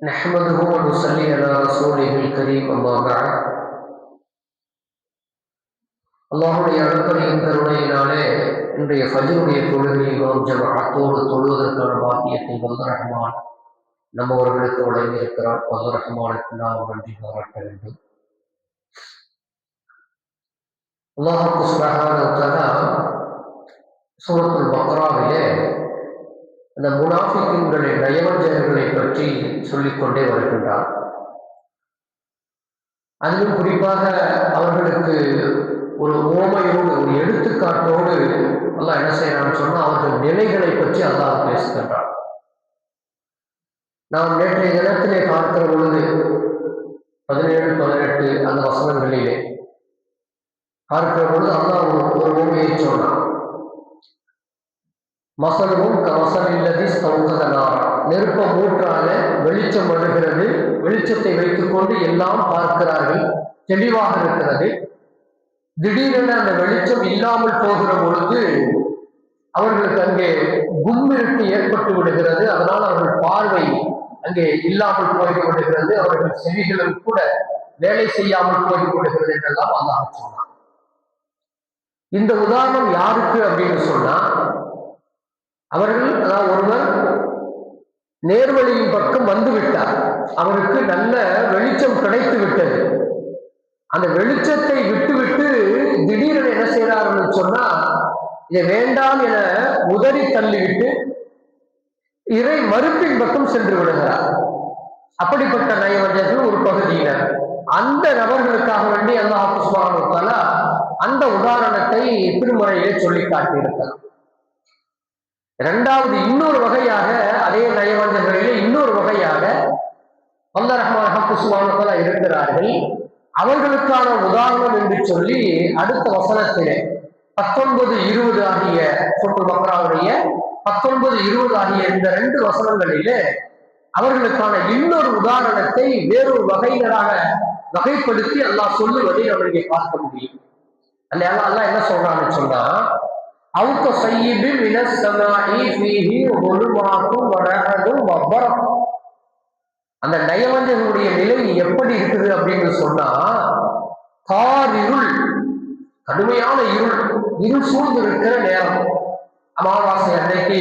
نحمده ونصلي على رسوله الكريم أما بعد அல்லாஹுடைய அனுப்பையும் கருணையினாலே இன்றைய ஃபஜ்ருடைய தொழுகையை நாம் ஜமாஅத்தோடு தொழுவதற்கான பாக்கியத்தை வல்ல ரஹ்மான் நம்மவர்களுக்கு வழங்கி இருக்கிறார். வல்ல ரஹ்மானுக்கு நாம் நன்றி பாராட்ட வேண்டும். அல்லாஹ் சுப்ஹானஹு வ தஆலா சூரத்துல் பக்ராவிலே அந்த முனாஃபிக்குகளை நயவஞ்சகர்களை பற்றி சொல்லிக்கொண்டே வருகின்றார். அதிலும் குறிப்பாக அவர்களுக்கு ஒரு ஓமையோடு ஒரு எடுத்துக்காட்டோடு அல்லாஹ் என்ன செய்யறான்னு சொன்னா அவர்கள் நிலைகளை பற்றி அல்லாஹ் பேசுகின்றார். நாம் நேற்றைய தினத்திலே பார்க்கிற பொழுது 17, 18 அந்த வசனங்களிலே பார்க்கிற பொழுது அல்லாஹ் ஒரு ஓமையை சொன்னார். மசலும் கமசலில்லதி சௌகதனார், நெருப்ப மூற்றால வெளிச்சம் வருகிறது, வெளிச்சத்தை வைத்துக் கொண்டு எல்லாம் பார்க்கிறார்கள், தெளிவாக இருக்கிறது. திடீரென அந்த வெளிச்சம் இல்லாமல் போகிற பொழுது அவர்களுக்கு அங்கே கும்மிருட்டு ஏற்பட்டு விடுகிறது. அதனால் அவர்கள் பார்வை அங்கே இல்லாமல் போய்விடுகிறது, அவர்கள் செவிகளும் கூட வேலை செய்யாமல் போய்விடுகிறது என்றெல்லாம் அல்லாஹ் சொன்னார். இந்த உதாரணம் யாருக்கு அப்படின்னு சொன்னா, அவர்கள் அதாவது ஒருவர் நேர்வழியின் பக்கம் வந்து விட்டார், அவருக்கு நல்ல வெளிச்சம் கிடைத்து விட்டது. அந்த வெளிச்சத்தை விட்டுவிட்டு திடீரென என்ன செய்யறாருன்னு சொன்னா இதை வேண்டாம் என உதறி தள்ளிவிட்டு இறை மறுப்பின் பக்கம் சென்று விடுகிறார். அப்படிப்பட்ட நயவஞ்சகர்கள் ஒரு பகுதியினர். அந்த நபர்களுக்காக வேண்டி அல்லாஹ் சுப்ஹானஹு வ தஆலா அந்த உதாரணத்தை திருமறையிலே சொல்லி காட்டியிருக்கிறார். இரண்டாவது இன்னொரு வகையாக, அதே நயவஞ்சகர்களிலே இன்னொரு வகையாக அல்லாஹ் ரஹ்மான் சுப்ஹானஹு வ தஆலா இருக்கிறார்கள். அவர்களுக்கான உதாரணம் என்று சொல்லி அடுத்த வசனத்திலே 19, 20 ஆகிய சூரத்துல் பக்ராவுடைய 19, 20 ஆகிய இந்த 2 வசனங்களிலே அவர்களுக்கான இன்னொரு உதாரணத்தை வேறொரு வகையினராக வகைப்படுத்தி அல்லாஹ் சொல்லுவதை நம்ம இங்கே பார்க்க முடியும். அல்லாஹ் என்ன சொல்றான்னு சொன்னா, அவுக ஸய்யிபின் மினஸ் ஸமாஇ ஃபீஹி ஸுலுமாத்துன் வ ரஅதுன் வ பரக். அந்த நயவஞ்சகனுடைய நிலை எப்படி இருக்குது அப்படின்னு சொன்னா, கார் இருள், கடுமையான இருள் சூழ்ந்து இருக்கிற நேரம். அமாவாசை அன்னைக்கு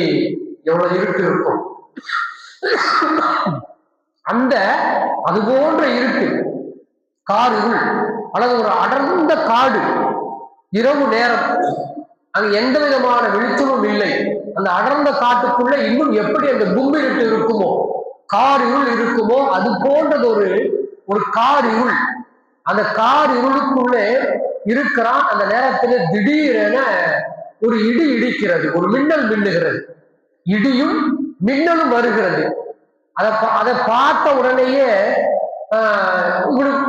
எவ்வளவு இருட்டு இருக்கும், அந்த அது போன்ற இருட்டு, கார் இருள் அல்லது ஒரு அடர்ந்த காடு, இரவு நேரம், அங்கு எந்த விதமான வெளிச்சமும் இல்லை. அந்த அடர்ந்த காட்டுக்குள்ள இன்னும் எப்படி அந்த கும்பிருட்டு இருக்குமோ, கார் இருள் இருக்குமோ, அது போன்றது ஒரு கார் இருள். அந்த கார் இருளுக்குள்ளே இருக்கிறான். அந்த நேரத்தில் திடீரென ஒரு இடி இடிக்கிறது, ஒரு மின்னல் மின்னுகிறது, இடியும் மின்னலும் வருகிறது. அதை பார்த்த உடனேயே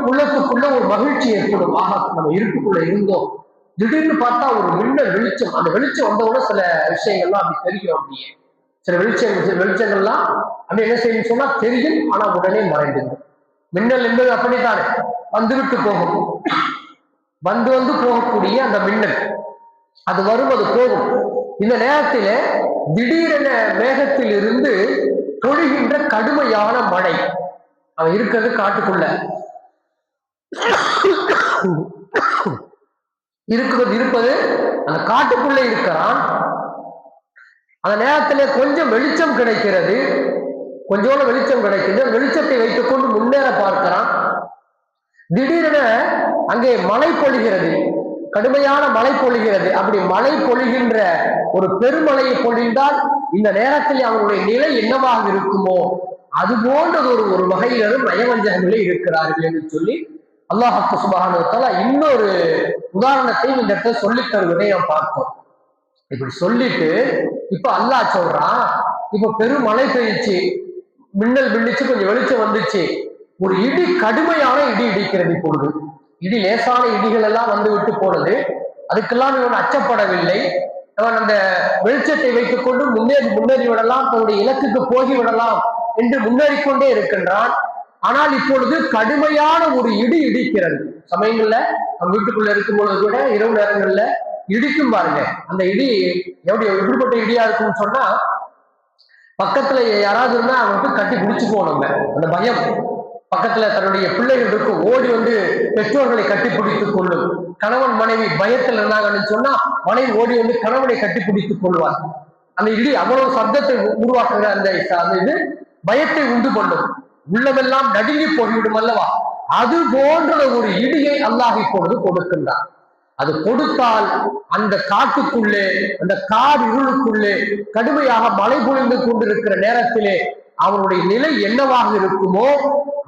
உள்ளத்துக்குள்ள ஒரு மகிழ்ச்சி ஏற்படும். ஆக நம்ம இருட்டுக்குள்ள இருந்தோம், திடீர்னு பார்த்தா ஒரு மின்னல் வெளிச்சம். அந்த வெளிச்சம் வந்தவுடனே சில விஷயங்கள்லாம் அப்படி தெரியும். அப்படியே சில வெளிச்சங்கள்லாம் அப்படி என்ன செய்யும் சொன்னா தெரியும், ஆனா உடனே மறைந்துடும். மின்னல் என்பது அப்படித்தானே, வந்துவிட்டு போகும், வந்து போகக்கூடிய அந்த மின்னல், அது வரும், அது போகும். இந்த நேரத்தில திடீரென மேகத்தில் இருந்து பொழிகின்ற கடுமையான மழை. அவன் இருக்கிறது காட்டுக்குள்ள இருப்பது அந்த காட்டுக்குள்ள இருக்கிறான். அந்த நேரத்திலே கொஞ்சம் வெளிச்சம் கிடைக்கிறது, கொஞ்சோட வெளிச்சம் கிடைக்கிறது. வெளிச்சத்தை வைத்துக் கொண்டு முன்னேற பார்க்கிறான். திடீரென அங்கே மழை பொழிகிறது, கடுமையான மழை பொழிகிறது. அப்படி மழை பொழிகின்ற ஒரு பெருமழையை பொழிந்தால் இந்த நேரத்தில் அவங்களுடைய நிலை என்னவாக இருக்குமோ அது போன்றது ஒரு வகையிலும் நயவஞ்சகங்களே இருக்கிறார்கள் என்று சொல்லி அல்லாஹ் சுப்ஹானஹு வ தஆலா இன்னொரு உதாரணத்தை இந்த இடத்துல சொல்லித் தருவதை நாம் பார்த்தோம். இப்படி சொல்லிட்டு இப்ப அல்லாஹ் சொல்றான், இப்ப பெருமழை பெய்ச்சு, மின்னல் மின்னிச்சு, கொஞ்சம் வெளிச்சம் வந்துச்சு, ஒரு இடி, கடுமையான இடி இடிக்கிறது. இப்பொழுது இடி, லேசான இடிகள் எல்லாம் வந்து விட்டு போனது. அதுக்கெல்லாம் இவன் அச்சப்படவில்லை. அவன் அந்த வெளிச்சத்தை வைத்துக் கொண்டு முன்னேறி விடலாம், தன்னுடைய இலக்குக்கு போகிவிடலாம் என்று முன்னேறிக்கொண்டே இருக்கின்றான். ஆனால் இப்பொழுது கடுமையான ஒரு இடி இடிக்கிறது. சமயங்கள்ல நம்ம வீட்டுக்குள்ள இருக்கும் பொழுது கூட இரவு நேரங்கள்ல இடிக்கும் பாருங்க. அந்த இடி எப்படிப்பட்ட இடியா இருக்கும்னு சொன்னா, பக்கத்துல யாராவது இருந்தா அவங்க கட்டி பிடிச்சு போனோம். அந்த பயம் பக்கத்துல தன்னுடைய பிள்ளைகள் இருக்கும், ஓடி வந்து பெற்றோர்களை கட்டி பிடித்துக் கொள்ளும். கணவன் மனைவி பயத்தில் இருந்தாங்கன்னு சொன்னா மனைவி ஓடி வந்து கணவனை கட்டி பிடித்துக் கொள்வார். அந்த இடி அவ்வளவு சப்தத்தை உருவாக்குகிற அந்த இது பயத்தை உண்டு பண்ணும். உள்ளமெல்லாம் நடுங்கி போய்விடும் அல்லவா? அது போன்ற ஒரு இடியை அல்லாஹ் இப்பொழுது கொடுக்கின்றான். அது கொடுத்தால் அந்த காட்டுக்குள்ளே, அந்த கார் இருளுக்குள்ளே கடுமையாக மழை பொழிந்து கொண்டிருக்கிற நேரத்திலே அவனுடைய நிலை என்னவாக இருக்குமோ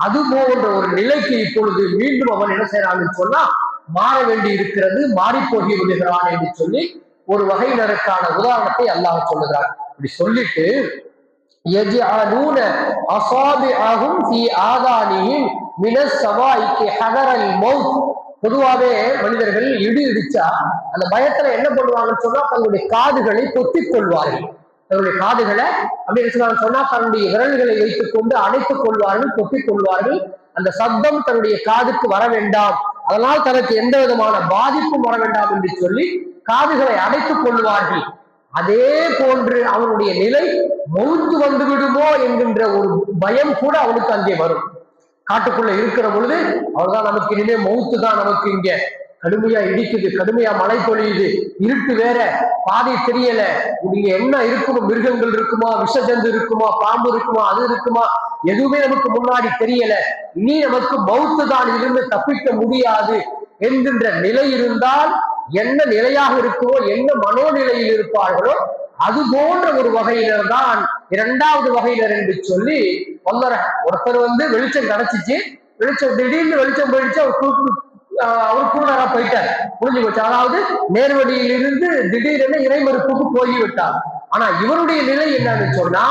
அது போன்ற ஒரு நிலைக்கு இப்பொழுது மீண்டும் அவன் என்ன செய்யறான்னு சொன்னா மாற வேண்டி இருக்கிறது, மாறி போகி விடுகிறான் என்று சொல்லி ஒரு வகையினருக்கான உதாரணத்தை அல்லாஹ் சொல்லுகிறான். இப்படி சொல்லிட்டு يجعلون أصابعهم في آذانهم من الصواعق حذر الموت. பொதுவாகவே மனிதர்கள் இடி இடிச்சா அந்த பயத்துல என்ன பண்ணுவாங்கன்னு சொன்னா தன்னுடைய காதுகளை பொத்திக் கொள்வார்கள். தன்னுடைய காதுகளை அப்படின்னு சொன்னா தன்னுடைய விரல்களை வைத்துக் கொண்டு அணைத்துக் கொள்வார்கள், பொத்திக் கொள்வார்கள். அந்த சப்தம் தன்னுடைய காதுக்கு வர வேண்டாம், அதனால் தனக்கு எந்த விதமான பாதிப்பும் வர வேண்டாம் என்று சொல்லி காதுகளை அடைத்துக் கொள்வார்கள். அதே போன்று அவனுடைய நிலை மௌத்து வந்து விடுமோ என்கின்ற ஒரு பயம் கூட அவனுக்கு அங்கே வரும். காட்டுக்குள்ள இருக்கிற பொழுது அவர்தான் நமக்கு இனிமே மௌத்து தான், நமக்கு இங்க கடுமையா இடிக்குது, கடுமையா மழை பொழியுது, இருட்டு வேற, பாதை தெரியல, இங்க என்ன இருக்குமோ, மிருகங்கள் இருக்குமா, விஷஜந்து இருக்குமா, பாம்பு இருக்குமா, அது இருக்குமா, எதுவுமே நமக்கு முன்னாடி தெரியல, இனி நமக்கு மௌத்து தான், இருந்து தப்பிக்க முடியாது என்கின்ற நிலை இருந்தால் என்ன நிலையாக இருக்குமோ, என்ன மனோநிலையில் இருப்பார்களோ அது போன்ற ஒரு வகையினர் தான் இரண்டாவது வகையினர் என்று சொல்லி வல்லற. ஒருத்தர் வந்து வெளிச்சம் கிடைச்சிச்சு, வெளிச்சம் திடீர்னு வெளிச்சம் போயிடுச்சு, அவர் குருடரா போயிட்டார், புரிஞ்சு போச்சு. அதாவது நேர்வழியிலிருந்து திடீரென இறைமறுப்புக்கு போய்விட்டார். ஆனா இவருடைய நிலை என்னன்னு சொன்னா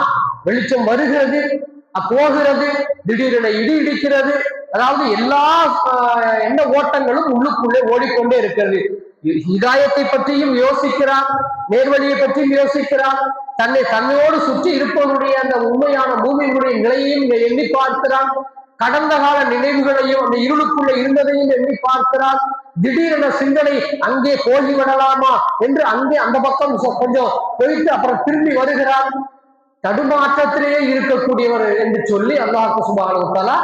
வெளிச்சம் வருகிறது, போகிறது, திடீரென இடி இடிக்கிறது, அதாவது எல்லா எண்ண ஓட்டங்களும் உள்ளுக்குள்ளே ஓடிக்கொண்டே இருக்கிறது. ஹிதாயத்தை பற்றியும் யோசிக்கிறார், நேர்வழியை பற்றியும் யோசிக்கிறார், தன்னையோடு சுற்றி இருப்பவருடைய அந்த உண்மையான பூமியினுடைய நிலையையும் எண்ணி பார்க்கிறான், கடந்த கால நினைவுகளையும் அந்த இருளுக்குள்ள இருந்ததையும் எண்ணி பார்க்கிறார். திடீரென சிந்தனை அங்கே போய்விடலாமா என்று அங்கே அந்த பக்கம் கொஞ்சம் போயிட்டு அப்புறம் திரும்பி வருகிறார். தடுமாற்றத்திலேயே இருக்கக்கூடியவர் என்று சொல்லி அல்லாஹ் சுப்ஹானஹு வ தஆலா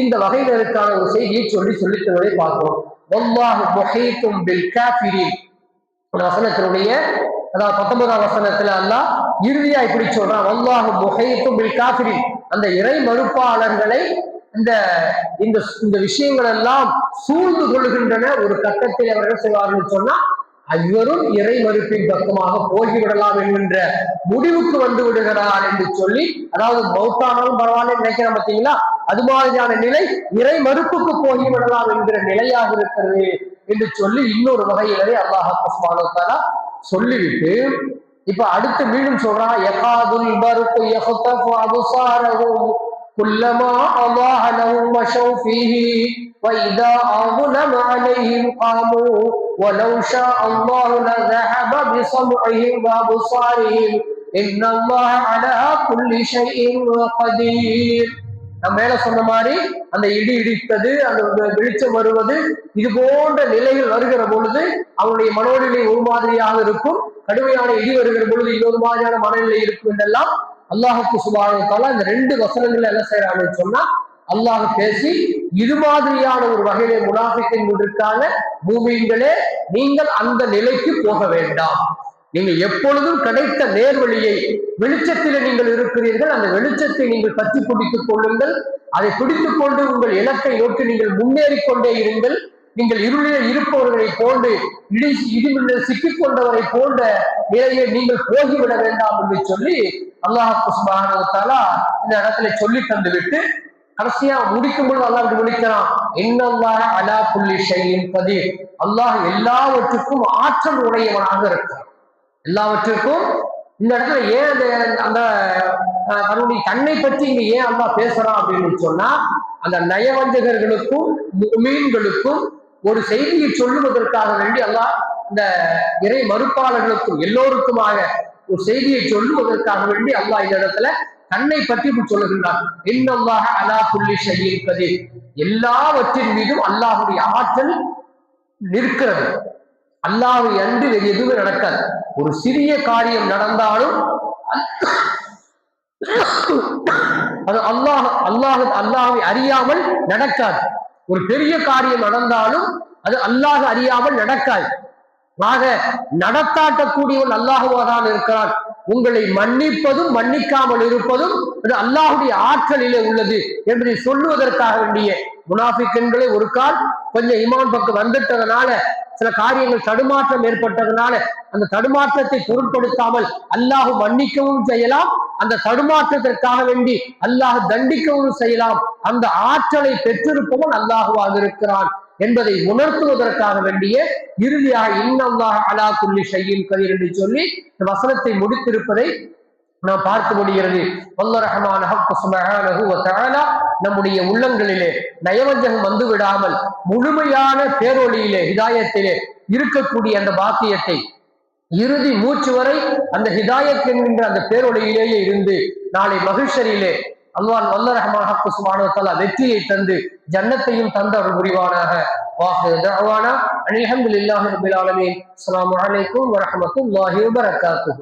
இந்த வகையினருக்கான ஒரு செய்தியை சொல்லித்தருவதை பார்க்கிறோம். வல்லாஹு முஹீத்தும் பில் காஃபிரீன். வசனத்தினுடைய அதாவது 19ஆம் வசனத்துல அல்லாஹ் இறுதியா இப்படி சொல்றான், வல்லாஹு முஹீத்தும் பில் காஃபிரீன். அந்த இறை மறுப்பாளர்களை இந்த இந்த விஷயங்கள் எல்லாம் சூழ்ந்து கொள்கின்றன. ஒரு கட்டத்தில் அவர்கள் செய்வார்கள் சொன்னா இவரும் இறை மறுப்பின் பக்கமாக போய்விடலாம் என்கின்ற முடிவுக்கு வந்து விடுகிறார் என்று சொல்லி, அதாவது மௌத்தானாலும் பரவாயில்ல நினைக்கிறேன் பார்த்தீங்களா, அது மாதிரியான நிலை இறை மறுப்புக்கு போய்விடலாம் என்கிற நிலையாக இருக்கிறது என்று சொல்லி இன்னொரு வகையிலே அல்லாஹ் சுப்ஹானஹு வ தஆலா சொல்லிவிட்டு இப்ப அடுத்து மீண்டும் சொல்றான், யகாதுல் பர்கு யஹ்தஃபு அப்சாரஹும் குல்லமா அல்லாஹ லஹும் மஷௌ ஃபீஹி وإذا أظلم عليهم قاموا ولو شاء الله لذهب بسمعهم وأبصارهم إن الله على كل شيء قدير. நம்ம மேல சொன்ன மாதிரி அந்த இடி இடிப்பது, அந்த வெளிச்சம் வருவது, இது போன்ற நிலைகள் வருகிற பொழுது அவனுடைய மனோநிலை ஒரு மாதிரியாக இருக்கும், கடுமையான இடி வருகிற பொழுது இன்னொரு மாதிரியான மனநிலை இருக்கும் என்றெல்லாம் அல்லாஹ் சுப்ஹானஹு வ தஆலா இந்த 2 வசனங்களை என்ன செய்யறான்னு சொன்னா அல்லாஹ் பேசி இது மாதிரியான ஒரு வகையிலே முனாஃபிக்கின் இருக்காங்க, மூமின்களே நீங்கள் அந்த நிலைக்கு போக வேண்டாம், நீங்கள் எப்பொழுதும் கிடைத்த நேர்வழியை வெளிச்சத்திலே நீங்கள் இருக்கிறீர்கள், அந்த வெளிச்சத்தை நீங்கள் பற்றி பிடித்துக் கொள்ளுங்கள், அதை பிடித்துக் கொண்டு உங்கள் இலக்கை நோக்கி நீங்கள் முன்னேறிக் கொண்டே இருங்கள். நீங்கள் இருளிலே இருப்பவர்களை போன்று இடிமின்னல் சிக்கிக் கொண்டவரை போன்ற நிலையை நீங்கள் போகிவிட வேண்டாம் என்று சொல்லி அல்லாஹ் சுப்ஹானஹு வ தஆலா இந்த இடத்துல சொல்லி தந்து விட்டு கடைசியா முடிக்கும் பொழுது அல்லாஹ் முடிக்கிறான், இன்னல்லாஹ அலா குல்லி ஷைஇன் கதீர். அல்லாஹ் எல்லாவற்றுக்கும் ஆற்றல் உடையவனாக இருக்கிறான். எல்லாவற்றுக்கும் இந்த இடத்துல ஏன் அந்த தன்னுடைய தன்னை பற்றி இங்க ஏன் அல்லாஹ் பேசுறான் அப்படின்னு சொன்னா, அந்த நயவஞ்சகர்களுக்கும் முஃமின்களுக்கும் ஒரு செய்தியை சொல்லுவதற்காக வேண்டி அல்லாஹ் இந்த இறை மறுப்பாளர்களுக்கும் எல்லோருக்குமாக ஒரு செய்தியை சொல்லுவதற்காக வேண்டி அல்லாஹ் இந்த இடத்துல தன்னை பற்றி சொல்லுகின்றான். இன்னல்லாஹ அலா குல்லி ஷைஇன் கதீர். எல்லாவற்றின் மீதும் அல்லாஹுடைய ஆற்றல் நிற்கிறது. அல்லாஹ்வை அன்றி வேறு எதுவுமே நடக்காது. ஒரு சிறிய காரியம் நடந்தாலும் அது அல்லாஹை அறியாமல் நடக்காது. ஒரு பெரிய காரியம் நடந்தாலும் அது அல்லாஹ் அறியாமல் நடக்காது. ஆக நடத்தாட்டக்கூடியவன் அல்லாஹுவாதான் இருக்கிறான். உங்களை மன்னிப்பதும் மன்னிக்காமல் இருப்பதும் அது அல்லாஹுடைய ஆற்றலிலே உள்ளது என்பதை சொல்லுவதற்காக வேண்டிய முனாஃபிக்குகளை ஒரு கால் கொஞ்சம் ஈமான் பக்கம் வந்துட்டதுனால, சில காரியங்கள் தடுமாற்றம் ஏற்பட்டதுனால அந்த தடுமாற்றத்தை பொருட்படுத்தாமல் அல்லாஹ் மன்னிக்கவும் செய்யலாம், அந்த தடுமாற்றத்திற்காக வேண்டி அல்லாஹ் தண்டிக்கவும் செய்யலாம். அந்த ஆற்றலை பெற்றிருப்பவன் அல்லாஹுவாக இருக்கிறான் என்பதை உணர்த்துவதற்காக வேண்டிய இறுதியாக இன்னல்லாஹ் அலா குல்லி ஷைஇன் கதீர் என்று சொல்லி இந்த வசனத்தை முடித்திருப்பதை நாம் பார்க்க முடிகிறது. அல்லாஹ் ரஹ்மான் சுப்ஹானஹு வ தஆலா நம்முடைய உள்ளங்களிலே நயவஞ்சகம் வந்து விடாமல் முழுமையான பேரொளியிலே ஹிதாயத்திலே இருக்கக்கூடிய அந்த பாக்கியத்தை இறுதி மூச்சு வரை அந்த ஹிதாயத் என்கின்ற அந்த பேரொளியிலேயே இருந்து நாளை மகிழ்ச்சரியிலே அல்லாஹ் ரஹ்மான் சுப்ஹானஹு வ தஆலா வெற்றியை தந்து ஜன்னத்தையும் தந்த அருள் புரிவானாக. வாஹிரு தஅவானா அல்ஹம்துலில்லாஹி ரப்பில் ஆலமீன். அஸ்ஸலாமு அலைக்கும் வ ரஹ்மத்துல்லாஹி வ பரகாத்துஹு.